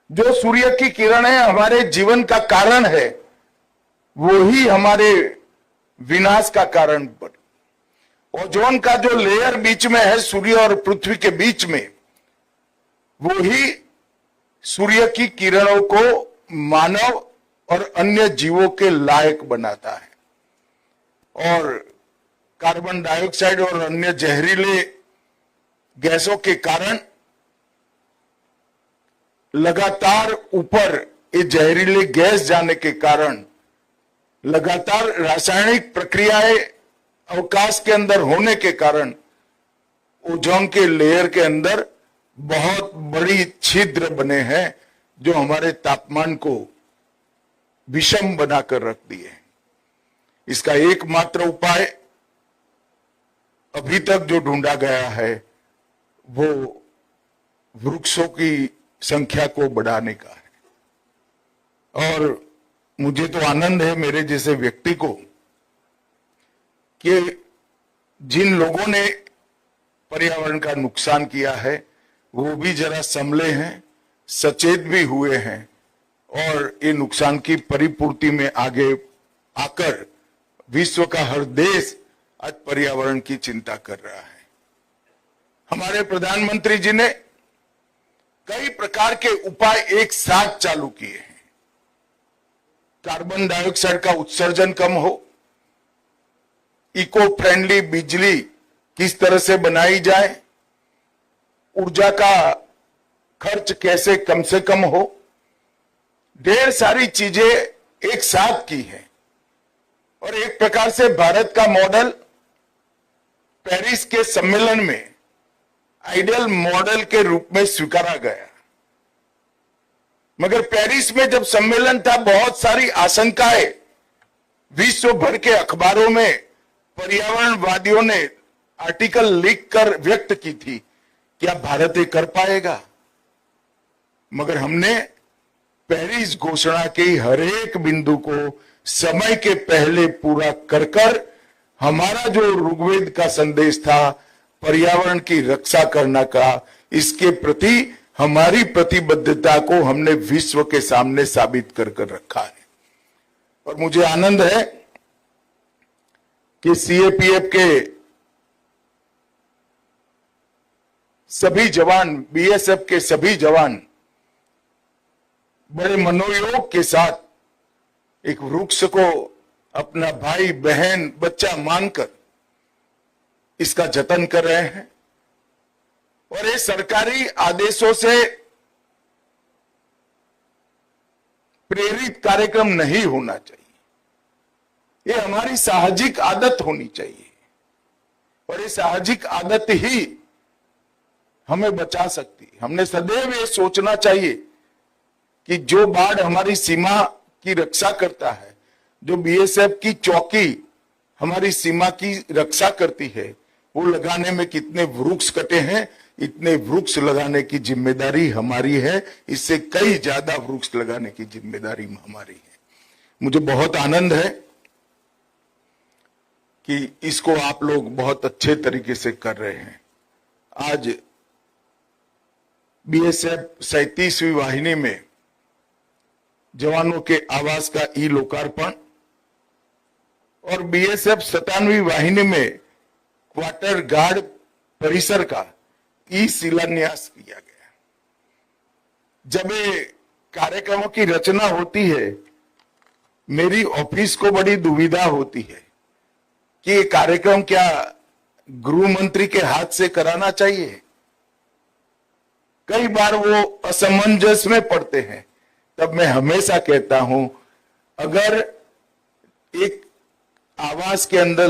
जो सूर्य की किरणें हमारे जीवन का कारण है, वो ही हमारे विनाश का कारण बने। ओजोन का जो लेयर बीच में है सूर्य और पृथ्वी के बीच में, वो ही सूर्य की किरणों को मानव और अन्य जीवों के लायक बनाता है। और कार्बन डाइऑक्साइड और अन्य जहरीले गैसों के कारण लगातार ऊपर ये जहरीले गैस जाने के कारण लगातार रासायनिक प्रक्रियाएं अवकाश के अंदर होने के कारण ओजोन के लेयर के अंदर बहुत बड़ी छिद्र बने हैं, जो हमारे तापमान को विषम बनाकर रख दिए। इसका एकमात्र उपाय अभी तक जो ढूंढा गया है वो वृक्षों की संख्या को बढ़ाने का है। और मुझे तो आनंद है मेरे जैसे व्यक्ति को कि जिन लोगों ने पर्यावरण का नुकसान किया है वो भी जरा संभले हैं, सचेत भी हुए हैं और ये नुकसान की परिपूर्ति में आगे आकर विश्व का हर देश आज पर्यावरण की चिंता कर रहा है। हमारे प्रधानमंत्री जी ने कई प्रकार के उपाय एक साथ चालू किए हैं। कार्बन डाइऑक्साइड का उत्सर्जन कम हो, इको फ्रेंडली बिजली किस तरह से बनाई जाए, ऊर्जा का खर्च कैसे कम से कम हो, ढेर सारी चीजें एक साथ की है। और एक प्रकार से भारत का मॉडल पेरिस के सम्मेलन में आइडियल मॉडल के रूप में स्वीकारा गया। मगर पेरिस में जब सम्मेलन था, बहुत सारी आशंकाएं विश्व भर के अखबारों में पर्यावरणवादियों ने आर्टिकल लिख कर व्यक्त की थी, क्या भारत ये कर पाएगा? मगर हमने पेरिस घोषणा के हर एक बिंदु को समय के पहले पूरा कर हमारा जो ऋग्वेद का संदेश था पर्यावरण की रक्षा करना का, इसके प्रति हमारी प्रतिबद्धता को हमने विश्व के सामने साबित कर रखा है। और मुझे आनंद है कि सीएपीएफ के सभी जवान, बीएसएफ के सभी जवान बड़े मनोयोग के साथ एक वृक्ष को अपना भाई बहन बच्चा मानकर इसका जतन कर रहे हैं। और ये सरकारी आदेशों से प्रेरित कार्यक्रम नहीं होना चाहिए, ये हमारी साहजिक आदत होनी चाहिए। और ये साहजिक आदत ही हमें बचा सकती है। हमने सदैव ये सोचना चाहिए कि जो बाढ़ हमारी सीमा की रक्षा करता है, जो बीएसएफ की चौकी हमारी सीमा की रक्षा करती है, वो लगाने में कितने वृक्ष कटे हैं, इतने वृक्ष लगाने की जिम्मेदारी हमारी है। इससे कई ज्यादा वृक्ष लगाने की जिम्मेदारी हमारी है। मुझे बहुत आनंद है कि इसको आप लोग बहुत अच्छे तरीके से कर रहे हैं। आज बीएसएफ 37वीं वाहिनी में जवानों के आवास का ई लोकार्पण और बीएसएफ 57वीं वाहिनी में क्वार्टर गार्ड परिसर का ई शिलान्यास किया गया। जब ये कार्यक्रमों की रचना होती है, मेरी ऑफिस को बड़ी दुविधा होती है कि ये कार्यक्रम क्या गृह मंत्री के हाथ से कराना चाहिए। कई बार वो असमंजस में पड़ते हैं। तब मैं हमेशा कहता हूं, अगर एक आवास के अंदर